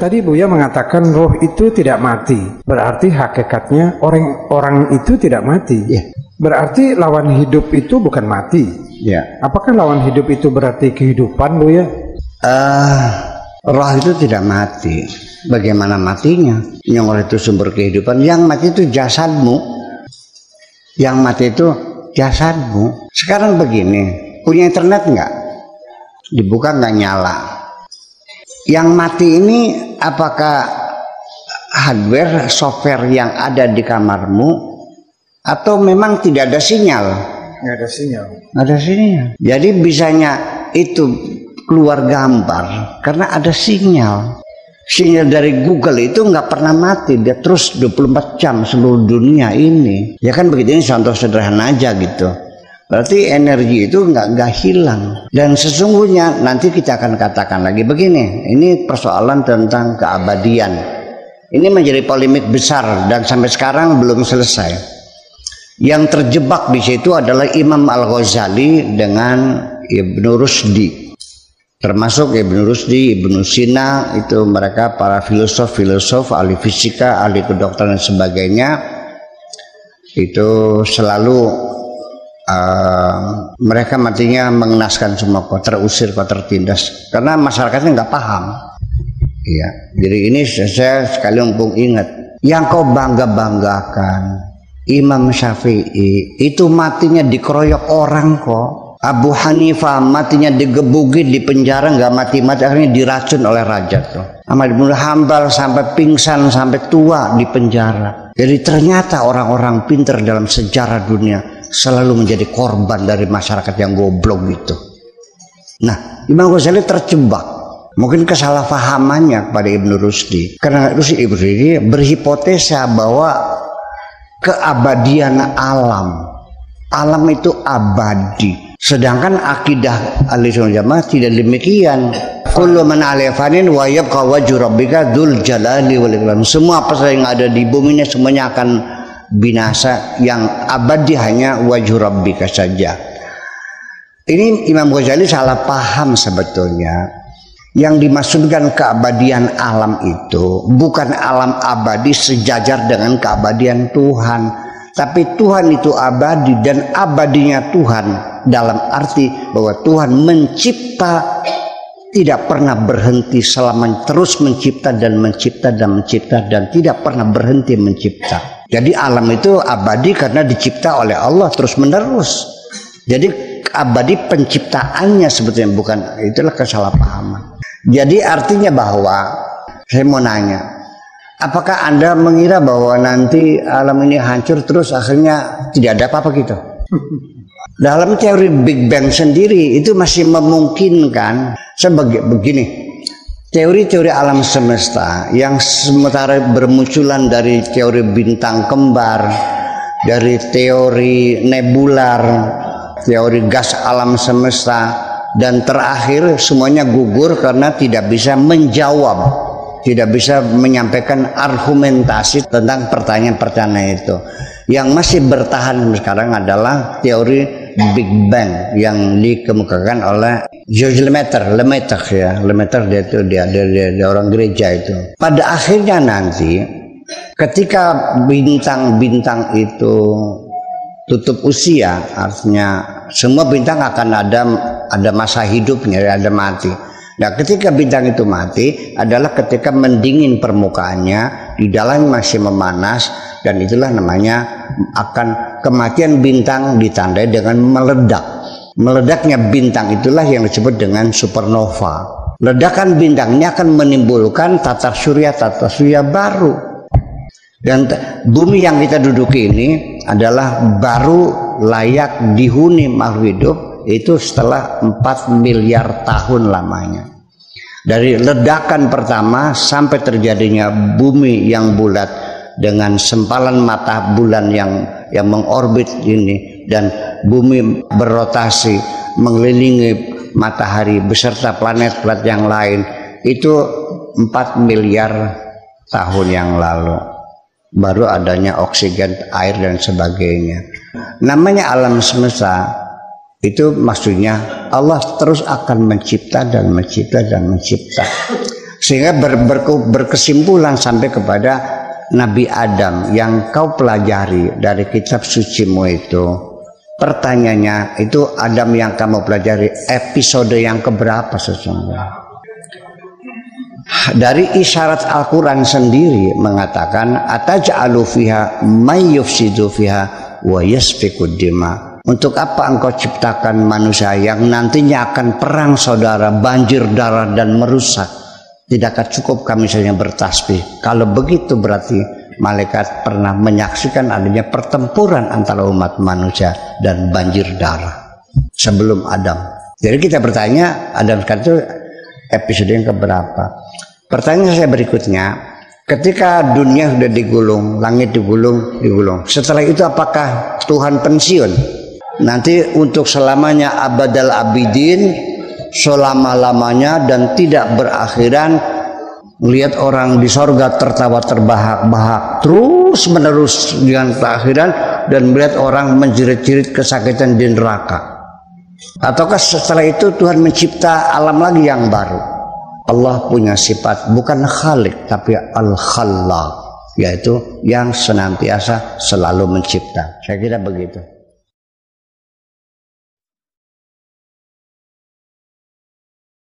Tadi Buya mengatakan roh itu tidak mati. Berarti hakikatnya orang itu tidak mati. Ya. Berarti lawan hidup itu bukan mati. Ya. Apakah lawan hidup itu berarti kehidupan, Buya? Roh itu tidak mati. Bagaimana matinya? Yang roh itu sumber kehidupan. Yang mati itu jasadmu. Yang mati itu jasadmu. Sekarang begini, punya internet nggak? Dibuka nggak nyala. Yang mati ini apakah hardware, software yang ada di kamarmu, atau memang tidak ada sinyal? Nggak ada sinyal. Nggak ada sinyal. Jadi bisanya itu keluar gambar karena ada sinyal. Sinyal dari Google itu nggak pernah mati, dia terus 24 jam seluruh dunia ini. Ya kan begitu, ini contoh sederhana aja gitu. Berarti energi itu nggak hilang. Dan sesungguhnya nanti kita akan katakan lagi begini, ini persoalan tentang keabadian. Ini menjadi polemik besar dan sampai sekarang belum selesai. Yang terjebak di situ adalah Imam Al-Ghazali dengan Ibnu Rusdi. Termasuk Ibnu Rusdi, Ibnu Sina, itu mereka para filosof, ahli fisika, ahli kedokteran dan sebagainya. Itu selalu mereka matinya mengenaskan semua kau terusir, kau tertindas, karena masyarakatnya nggak paham. Iya, jadi ini saya sekali mumpung ingat, yang kau banggakan Imam Syafi'i itu matinya dikeroyok orang kok. Abu Hanifah matinya digebukin di penjara, nggak mati-mati, akhirnya diracun oleh raja tuh. Ahmad bin Hanbal sampai pingsan sampai tua di penjara. Jadi ternyata orang-orang pintar dalam sejarah dunia selalu menjadi korban dari masyarakat yang goblok gitu. Nah, Imam Ghazali terjebak, mungkin kesalahpahamannya kepada Ibnu Rusdi, karena Ibnu Rusdi berhipotesa bahwa keabadian alam itu abadi, sedangkan akidah Ahlussunnah Jamaah tidak demikian. Kullu man 'alaiha fanin wa yabqa wajhu rabbika dzul jalali wal ikram. Semua apa yang ada di bumi ini semuanya akan binasa, yang abadi hanya wajhu rabbika saja. Ini Imam Ghazali salah paham sebetulnya. Yang dimaksudkan keabadian alam itu bukan alam abadi sejajar dengan keabadian Tuhan, tapi Tuhan itu abadi, dan abadinya Tuhan dalam arti bahwa Tuhan mencipta, tidak pernah berhenti, selama terus mencipta dan mencipta dan mencipta, dan tidak pernah berhenti mencipta. Jadi alam itu abadi karena dicipta oleh Allah terus menerus. Jadi abadi penciptaannya sebetulnya, bukan, itulah kesalahpahaman. Jadi artinya bahwa saya mau nanya, apakah Anda mengira bahwa nanti alam ini hancur terus akhirnya tidak ada apa-apa gitu? Dalam teori Big Bang sendiri itu masih memungkinkan. Sebagai begini, teori-teori alam semesta yang sementara bermunculan dari teori bintang kembar, dari teori nebular, teori gas alam semesta, dan terakhir semuanya gugur karena tidak bisa menjawab, tidak bisa menyampaikan argumentasi tentang pertanyaan-pertanyaan itu. Yang masih bertahan sekarang adalah teori Big Bang yang dikemukakan oleh George Lemaitre ya. Lemaitre dia orang gereja itu. Pada akhirnya nanti ketika bintang-bintang itu tutup usia, artinya semua bintang akan ada masa hidupnya, ada mati. Nah, ketika bintang itu mati adalah ketika mendingin permukaannya, di dalamnya masih memanas, dan itulah namanya akan kematian bintang ditandai dengan meledak. Meledaknya bintang itulah yang disebut dengan supernova. Ledakan bintang ini akan menimbulkan tata surya baru. Dan bumi yang kita duduki ini adalah baru layak dihuni makhluk hidup itu setelah 4 miliar tahun lamanya. Dari ledakan pertama sampai terjadinya bumi yang bulat dengan sempalan mata bulan yang mengorbit ini, dan bumi berotasi mengelilingi matahari beserta planet-planet yang lain, itu 4 miliar tahun yang lalu. Baru adanya oksigen, air dan sebagainya. Namanya alam semesta itu maksudnya Allah terus akan mencipta dan mencipta dan mencipta. Sehingga berkesimpulan sampai kepada Nabi Adam yang kau pelajari dari kitab sucimu itu. Pertanyaannya itu Adam yang kamu pelajari episode yang keberapa sesungguhnya? Dari isyarat Al-Quran sendiri mengatakan ataj'alu fiha may yufsidu fiha wa yasfikud dima. Untuk apa engkau ciptakan manusia yang nantinya akan perang saudara, banjir darah dan merusak? Tidakkah cukup kami saja bertasbih? Kalau begitu berarti malaikat pernah menyaksikan adanya pertempuran antara umat manusia dan banjir darah sebelum Adam. Jadi kita bertanya, Adam sekarang itu episode yang keberapa? Pertanyaan saya berikutnya, ketika dunia sudah digulung, langit digulung. Setelah itu apakah Tuhan pensiun? Nanti untuk selamanya abadal abidin, selama-lamanya dan tidak berakhiran, melihat orang di sorga tertawa terbahak-bahak terus menerus dengan keakhiran, dan melihat orang menjerit-jerit kesakitan di neraka. Ataukah setelah itu Tuhan mencipta alam lagi yang baru? Allah punya sifat bukan Khalik tapi Al-Khallaq, yaitu yang senantiasa selalu mencipta. Saya kira begitu.